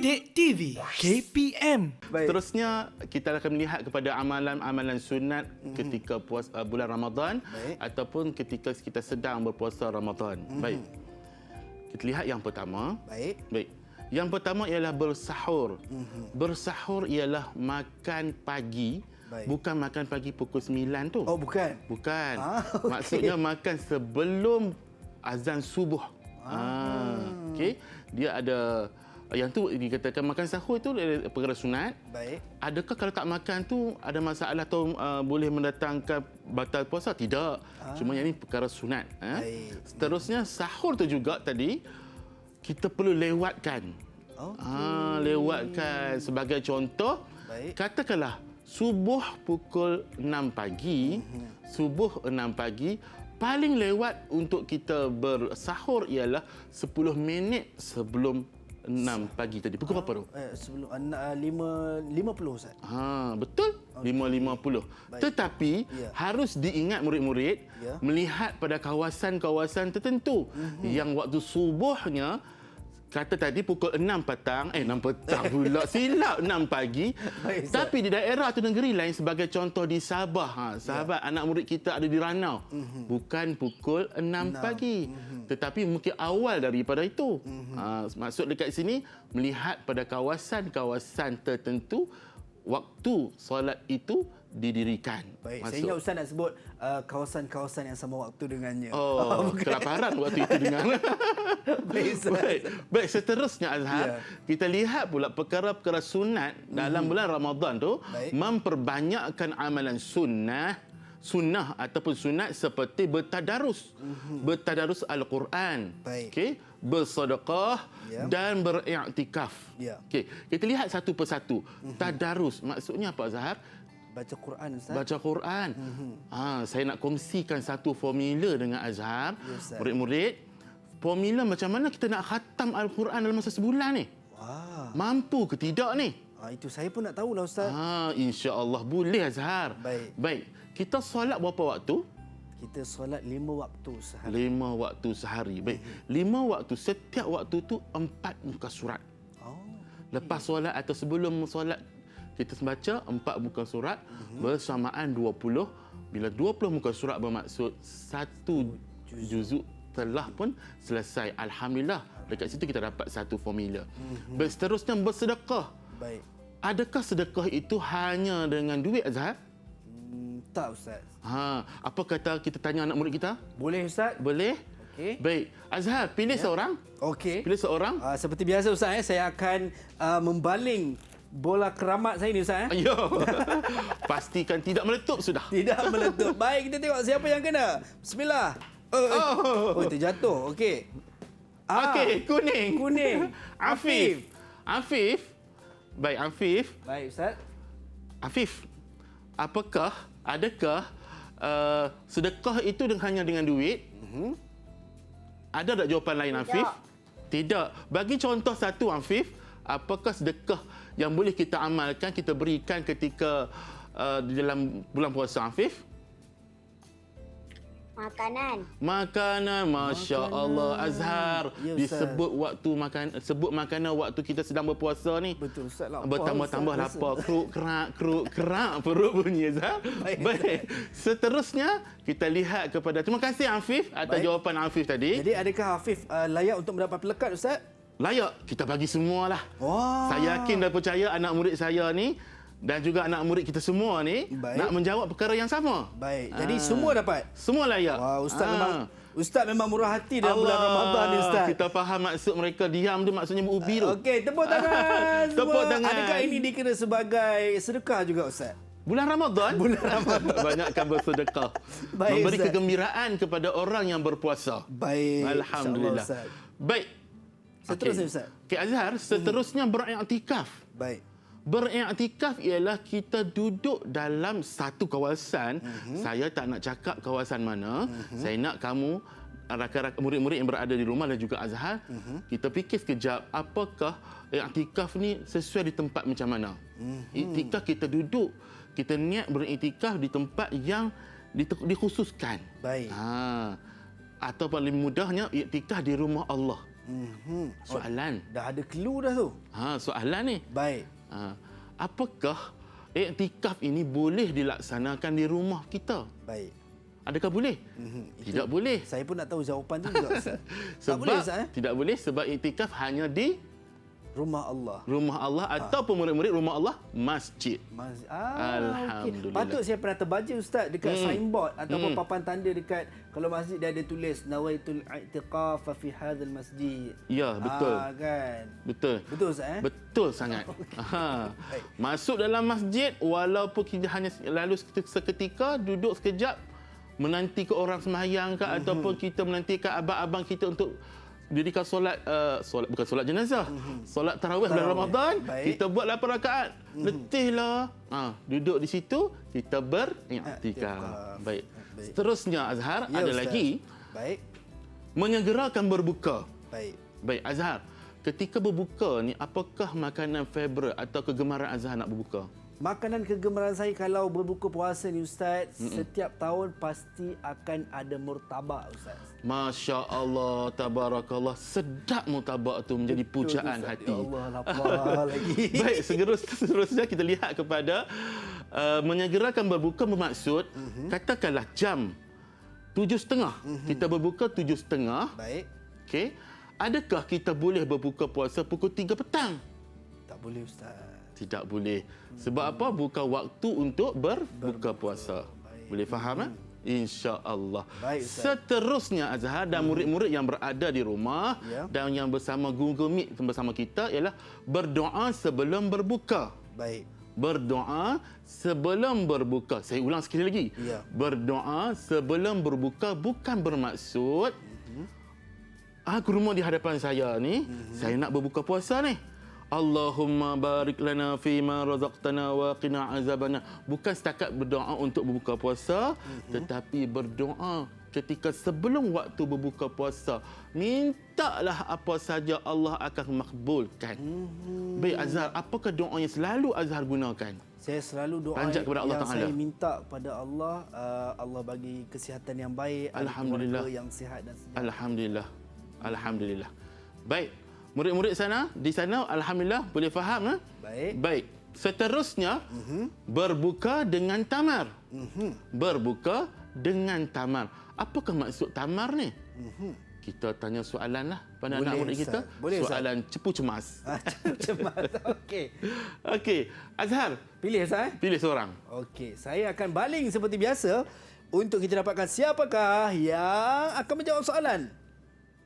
Didik TV KPM. Baik. Seterusnya kita akan melihat kepada amalan-amalan sunat ketika bulan Ramadan. Baik. Ataupun ketika kita sedang berpuasa Ramadan. Baik. Kita lihat yang pertama. Baik. Yang pertama ialah bersahur. Bersahur ialah makan pagi. Baik. Bukan makan pagi pukul 9 tu. Oh, bukan. Bukan. Okey. Maksudnya makan sebelum azan subuh. Okey. Dia ada yang tu dikatakan makan sahur tu perkara sunat. Baik. Adakah kalau tak makan tu ada masalah atau boleh mendatangkan batal puasa? Tidak. Cuma yang ini perkara sunat. Baik. Seterusnya sahur tu juga tadi kita perlu lewatkan. Lewatkan sebagai contoh. Baik. Katakanlah subuh pukul 6 pagi. Subuh 6 pagi. Paling lewat untuk kita bersahur ialah 10 minit sebelum 6 pagi tadi. Pukul berapa tu? Sebelum 5.50 Ustaz. Betul. 5.50. Tetapi harus diingat murid-murid melihat pada kawasan-kawasan tertentu yang waktu subuhnya kata tadi pukul 6 petang, 6 petang pula, silap 6 pagi. Baik, Ustaz. Tapi di daerah atau negeri lain sebagai contoh di Sabah, sahabat anak murid kita ada di Ranau. Bukan pukul 6 pagi. Tetapi mungkin awal daripada itu. Maksud dekat sini melihat pada kawasan-kawasan tertentu waktu solat itu didirikan. Baik, saya ingat Ustaz nak sebut kawasan-kawasan yang sama waktu dengannya. Kelaparan waktu itu dengan. Baik, Ustaz. Baik, seterusnya Azhar, kita lihat pula perkara-perkara sunat dalam bulan Ramadan tu Baik. memperbanyakkan amalan sunnah ataupun sunat seperti bertadarus. Bertadarus Al-Quran. Baik. Okey, bersedekah dan beriktikaf. Ya. Okey, kita lihat satu persatu. Tadarus maksudnya apa Azhar? Baca Quran Ustaz. Baca Quran. Saya nak kongsikan satu formula dengan Azhar. Ya, Ustaz. Murid-murid, formula macam mana kita nak khatam Al-Quran dalam masa sebulan ni? Wah. Mampu ke tidak ni? Itu saya pun nak tahulah Ustaz. Insya-Allah boleh Azhar. Baik. Kita solat berapa waktu? Kita solat 5 waktu sehari. 5 waktu sehari. Baik. 5 waktu, setiap waktu tu 4 muka surat. Lepas solat atau sebelum solat kita baca 4 muka surat bersamaan 20. Bila 20 muka surat bermaksud 1 juzuk telah pun selesai. Alhamdulillah. Dekat situ kita dapat satu formula. Seterusnya bersedekah. Baik. Adakah sedekah itu hanya dengan duit Azhar? Tak Ustaz. Apa kata kita tanya anak murid kita? Boleh Ustaz? Boleh? Okey. Baik. Azhar, pilih seorang. Okey. Pilih seorang. Seperti biasa Ustaz, saya akan membaling bola keramat saya ni Ustaz. Ayo. Pastikan tidak meletup sudah. Tidak meletup. Baik, kita tengok siapa yang kena. Bismillah. Terjatuh. Okey. Okey, kuning. Kuning. Afif. Baik, Afif. Baik Ustaz. Afif, adakah sedekah itu hanya dengan duit? Ada tak jawapan lain, Afif? Tidak. Bagi contoh satu, Afif. Apakah sedekah yang boleh kita amalkan, kita berikan ketika di dalam bulan puasa, Afif? Makanan, Masya Allah. Azhar, Ya, Ustaz. disebut waktu makan, sebut makanan waktu kita sedang berpuasa ni. Betul Ustaz. Lapar, Bertambah-tambah Ustaz. lapar. Kruk, kerak perut bunyi, Azhar. Baik. Seterusnya, kita lihat kepada... Terima kasih, Afif, atas jawapan Afif tadi. Jadi adakah Hafif layak untuk mendapat pelekat Ustaz? Layak. Kita bagi semualah. Wah. Saya yakin dan percaya anak murid saya ni dan juga anak murid kita semua ni nak menjawab perkara yang sama. Baik. Jadi semua dapat? Semua layak. Wah, Ustaz memang murah hati dalam bulan Ramadan ni Ustaz. Kita faham maksud mereka. Diam tu maksudnya berubi tu. Okey, tepuk tangan. Tepuk tangan. Adakah ini dikira sebagai sedekah juga Ustaz? Bulan Ramadan? Bulan Ramadan. Banyakkan bersedekah. Baik, Memberi Ustaz. kegembiraan kepada orang yang berpuasa. Baik. Alhamdulillah. InsyaAllah, Ustaz. Baik. Seterusnya, Ustaz. Okey, Azhar, seterusnya beriktikaf. Baik. Beriktikaf ialah kita duduk dalam satu kawasan. Saya tak nak cakap kawasan mana. Saya nak kamu, rakan-rakan murid-murid yang berada di rumah dan juga Azhar, kita fikir sekejap apakah iktikaf ni sesuai di tempat macam mana. Iktikaf kita duduk, kita niat beriktikaf di tempat yang dikhususkan. Baik. Atau paling mudahnya iktikaf di rumah Allah. Soalan. Dah ada clue dah tu. Soalan ni. Baik. Apakah iktikaf ini boleh dilaksanakan di rumah kita? Baik. Adakah boleh? Tidak boleh. Saya pun nak tahu jawapan tu juga, Ustaz. Tak Sebab boleh, Ustaz, tidak boleh sebab iktikaf hanya di Rumah Allah. rumah Allah ataupun murid-murid rumah Allah masjid. Okey. Alhamdulillah. Patut saya pernah terbaca, Ustaz, dekat signboard ataupun papan tanda dekat kalau masjid dia ada tulis nawaitul i'tiqaf fi hadzal masjid. Ya, betul. Kan. Betul. Betul, Ustaz. Betul sangat. Masuk dalam masjid walaupun kita hanya lalu seketika, duduk sekejap menanti ke orang sembahyang ke ataupun kita menantikan abang-abang kita untuk dirikan solat bukan solat jenazah, solat tarawih bulan Ramadan. Baik. Kita buat 8 rakaat. Letihlah. Duduk di situ kita beriktikaf. Baik. Seterusnya Azhar Ya, ada Ustaz. lagi Baik. menyegerakan berbuka. Baik. Baik Azhar, ketika berbuka ni apakah makanan favourite atau kegemaran Azhar nak berbuka? Makanan kegemaran saya kalau berbuka puasa ni, Ustaz, setiap tahun pasti akan ada murtabak, Ustaz. Masya Allah, tabarakallah. Sedap murtabak tu menjadi pujaan Ustaz. hati. Ya Allah, lapar lagi. Baik, seterusnya kita lihat kepada menyegerakan berbuka bermaksud, katakanlah jam 7.30. Kita berbuka 7.30. Baik. Okey. Adakah kita boleh berbuka puasa pukul 3 petang? Tak boleh, Ustaz. Tidak boleh. Sebab apa? Bukan waktu untuk berbuka puasa. Boleh faham? InsyaAllah. Baik, Ustaz. Seterusnya Azhar dan murid-murid yang berada di rumah Ya. dan yang bersama Google Meet bersama kita ialah berdoa sebelum berbuka. Baik. Berdoa sebelum berbuka. Saya ulang sekali lagi. Ya. Berdoa sebelum berbuka bukan bermaksud aku rumah di hadapan saya ni, saya nak berbuka puasa ni. Allahumma barik lana fima razaqtana wa qina azabana. Bukan setakat berdoa untuk berbuka puasa, tetapi berdoa ketika sebelum waktu berbuka puasa. Mintalah apa saja Allah akan makbulkan. Baik Azhar, apakah doa yang selalu Azhar gunakan? Saya selalu doa Panjat kepada Allah yang Ta'ala. saya minta kepada Allah, Allah bagi kesihatan yang baik, ahli Alhamdulillah. keluarga yang sihat dan sejahtera. Alhamdulillah. Alhamdulillah. Baik. Murid-murid di sana alhamdulillah boleh faham. Baik. Baik. Seterusnya berbuka dengan tamar. Berbuka dengan tamar. Apakah maksud tamar ni? Kita tanya soalan lah pada Boleh, anak murid kita. Ustaz. Boleh, Ustaz. Soalan cepu cemas. Cemas. Okey. Okey, Azhar, Pilih, Ustaz. pilih seorang. Okey, saya akan baling seperti biasa untuk kita dapatkan siapakah yang akan menjawab soalan.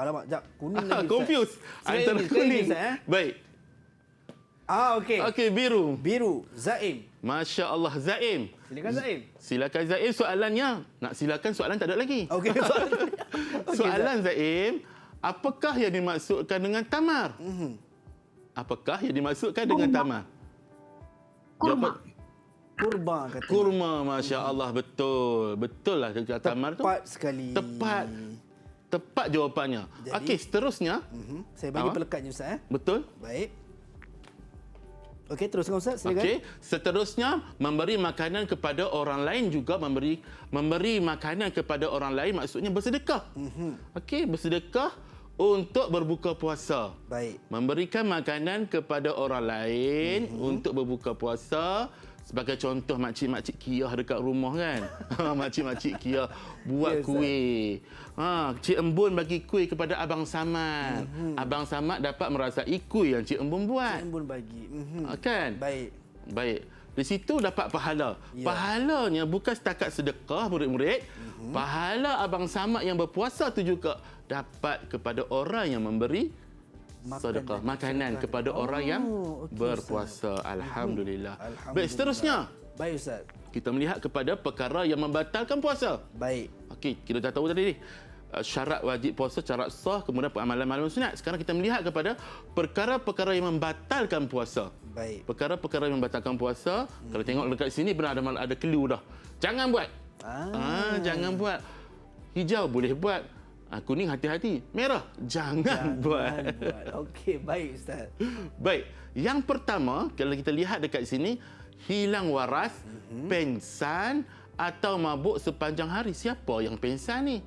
Alamak, jap. Kuning lagi, Ustaz. Confused Sekali antara lagi, sekali lagi, kuning. Ustaz, Baik. Okey. Okey, biru. Biru, Zaim. Masya Allah, Zaim. Silakan, Zaim. Silakan Zaim, soalannya. Nak silakan soalan tak ada lagi. Okey, soalan. Soalan Zaim, apakah yang dimaksudkan dengan tamar? Apakah yang dimaksudkan dengan tamar? Kurma. Kurma kata. Kurma, Masya Allah, betul. Betul lah tamar tu. Tepat sekali. Tepat jawapannya. Jadi- Okey, seterusnya. Saya bagi Awak? pelekatnya, Ustaz. Betul. Baik. Okey, teruskan, Ustaz. Silakan. Okey, seterusnya memberi makanan kepada orang lain juga memberi makanan kepada orang lain maksudnya bersedekah. Okey, bersedekah untuk berbuka puasa. Baik. Memberikan makanan kepada orang lain untuk berbuka puasa. Sebagai contoh makcik-makcik Kia dekat rumah kan. Makcik-makcik Kia buat Ya, Ustaz. kuih. Cik Embun bagi kuih kepada Abang Samad. Abang Samad dapat merasai kuih yang Cik Embun buat. Embun bagi. Kan? Baik. Baik. Di situ dapat pahala. Ya. Pahalanya bukan setakat sedekah murid-murid. Pahala Abang Samad yang berpuasa tu juga dapat kepada orang yang memberi sedekah, makanan kepada orang yang okey, berpuasa. Alhamdulillah. Alhamdulillah. Baik, seterusnya Baik, Ustaz. kita melihat kepada perkara yang membatalkan puasa. Baik. Okey, kita dah tahu tadi ni. Syarat wajib puasa, syarat sah, kemudian amalan-amalan sunat. Sekarang kita melihat kepada perkara-perkara yang membatalkan puasa. Baik. Perkara-perkara yang membatalkan puasa, kalau tengok dekat sini benar ada clue dah. Jangan buat. Jangan buat. Hijau boleh buat. Kuning hati-hati. Merah jangan buat. Okey, baik, Ustaz. Baik. Yang pertama, kalau kita lihat dekat sini, hilang waras, pengsan atau mabuk sepanjang hari. Siapa yang pengsan ni?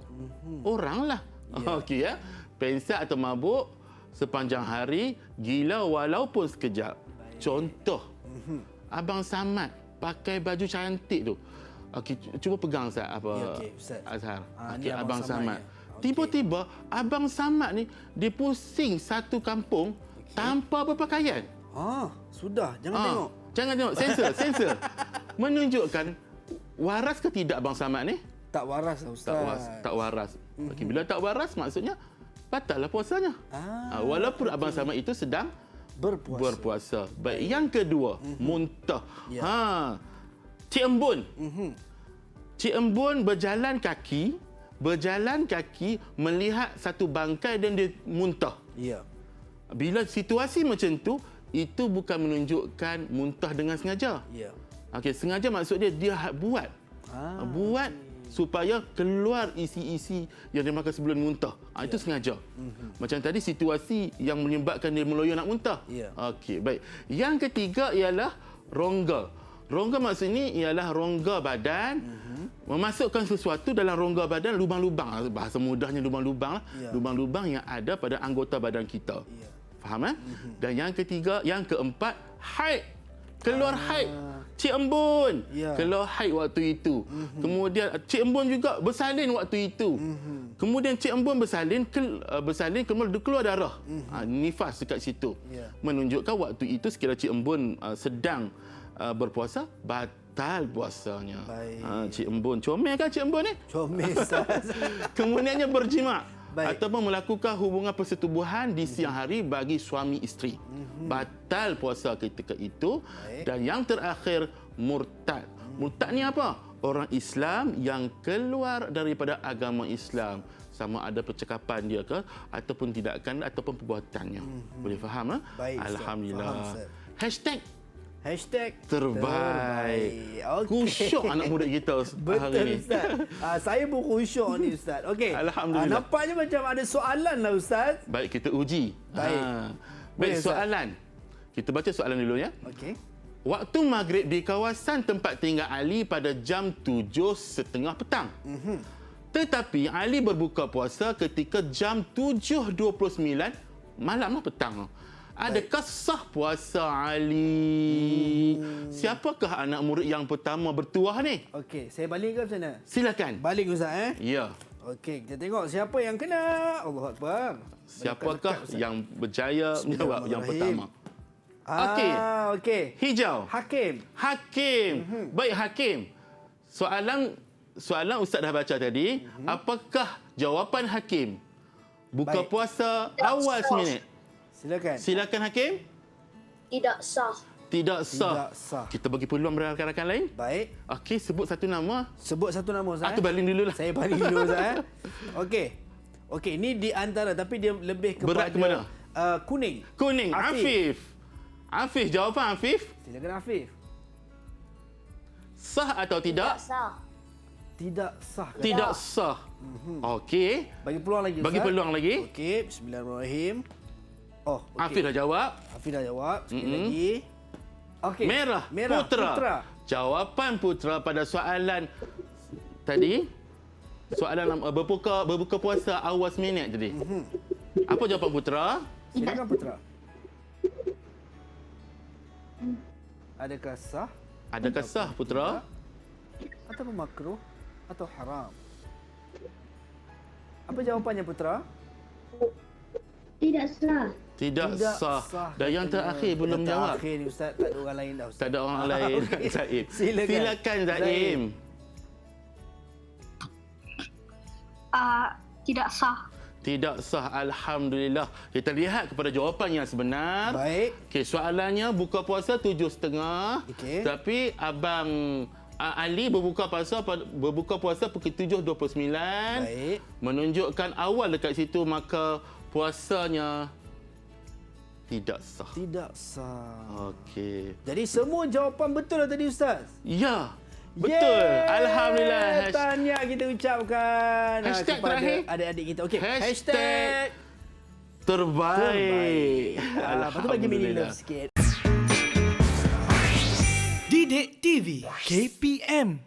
Oranglah. Okey ya. pensiat atau mabuk sepanjang hari, gila walaupun sekejap. Contoh, Abang Samad pakai baju cantik tu. Okey, cuba pegang Ustaz apa Ya, okey, Ustaz. Azhar. Ni Okey, Abang Samad. ya. Okey. Tiba-tiba Abang Samad ni dia pusing satu kampung tanpa berpakaian. Sudah. Jangan tengok. Jangan tengok, sensor. Menunjukkan waras ke tidak Abang Samad ni? Tak waras lah, Ustaz. Tak waras. Okey, bila tak waras maksudnya batallah puasanya. Walaupun Abang Samad itu sedang berpuasa. Baik, yang kedua, muntah. Ya. Cik Embun. Cik Embun berjalan kaki melihat satu bangkai dan dia muntah. Ya. Bila situasi macam tu, itu bukan menunjukkan muntah dengan sengaja. Ya. Okey, sengaja maksud dia buat. Buat supaya keluar isi-isi yang dia makan sebelum muntah. Itu sengaja. Macam tadi situasi yang menyebabkan dia meloyo nak muntah. Ya. Okey, baik. Yang ketiga ialah rongga. Rongga maksudnya ialah rongga badan, memasukkan sesuatu dalam rongga badan, lubang-lubang. Bahasa mudahnya lubang-lubang lah. Ya. Lubang-lubang yang ada pada anggota badan kita. Ya. Faham eh? Dan yang keempat, haid. Keluar haid. Cik Embun Ya. keluar haid waktu itu. Kemudian Cik Embun juga bersalin waktu itu. Kemudian Cik Embun bersalin kemudian keluar darah. Nifas dekat situ. Ya. Menunjukkan waktu itu sekiranya Cik Embun sedang berpuasa, batal puasanya. Baik. Cik Embun comel kan Cik Embun ni? Comel, Ustaz. Kemudiannya berjima. Baik. Ataupun melakukan hubungan persetubuhan di siang hari bagi suami isteri. Batal puasa ketika itu. Baik. Dan yang terakhir, murtad. Murtad ni apa? Orang Islam yang keluar daripada agama Islam. Sama ada percakapan dia ke, ataupun tindakan, ataupun perbuatannya. Boleh faham? Baik, Ustaz. Alhamdulillah. Faham, Ustaz. Hashtag Terbaik. Okey. Kusyuk anak muda kita hari Betul, ni. Ustaz. Saya pun khusyuk ni, Ustaz. Okey. Alhamdulillah. Nampaknya macam ada soalan lah, Ustaz. Baik, kita uji. Baik. Baik, Boleh, Ustaz? soalan. Kita baca soalan dulu ya. Okey. Waktu maghrib di kawasan tempat tinggal Ali pada jam 7.30 petang. Tetapi Ali berbuka puasa ketika jam 7.29 malam petang. Adakah sah puasa Ali? Siapakah anak murid yang pertama bertuah ni? Okey, saya baling ke macam mana? Silakan. Baling, Ustaz, Ya. Okey, kita tengok siapa yang kena. Allahu Akbar. Siapakah Dekat-dekat, Ustaz. yang berjaya menjawab yang pertama? Okey. Okey. Hijau. Hakim. Hakim. Baik, Hakim. Soalan Ustaz dah baca tadi. Apakah jawapan Hakim? Buka Baik. puasa awal seminit. Silakan. Silakan Hakim. Tidak sah. Tidak sah. Tidak sah. Kita bagi peluang rakan-rakan lain. Baik. Okey, sebut satu nama. Sebut satu nama, Ustaz. Atau baling dululah. Saya baling dulu, Ustaz. Okey. Okey, ni di antara tapi dia lebih kepada Berat ke mana? Kuning. Kuning. Afif. Afif, jawapan Afif. Silakan, Afif. Sah atau tidak? Sah. Tidak sah. Tidak sah. Okey. Bagi peluang lagi, Ustaz. Bagi peluang lagi. Okey, bismillahirrahmanirrahim. Oh, okey. Afif dah jawab. Afif dah jawab. Sekali lagi. Okey. Merah. Putra. Jawapan Putra pada soalan tadi. Soalan berbuka puasa awal seminit tadi. Apa jawapan Putra? Silakan, Putra. Adakah sah Adakah sah Putra? ataupun makruh atau haram? Apa jawapannya, Putra? Tidak sah. Tidak sah. Dan yang terakhir belum jawab. Terakhir ni, Ustaz. Tak ada orang lain dah, Ustaz. Tak ada orang lain. Okey. Zaim. Silakan. Zaim. Tidak sah. Tidak sah. Alhamdulillah. Kita lihat kepada jawapan yang sebenar. Baik. Okey, soalannya buka puasa 7.30. Okey. Tapi Abang Ali berbuka puasa pukul 7.29. Baik. Menunjukkan awal dekat situ, maka puasanya tidak sah. Tidak sah. Okey. Jadi semua jawapan betul lah tadi, Ustaz? Ya. Betul. Yeay! Alhamdulillah. Tahniah kita ucapkan Hashtag kepada terakhir. adik-adik kita. Okey. Hashtag terbaik. Lepas tu bagi mini love sikit. Didik TV KPM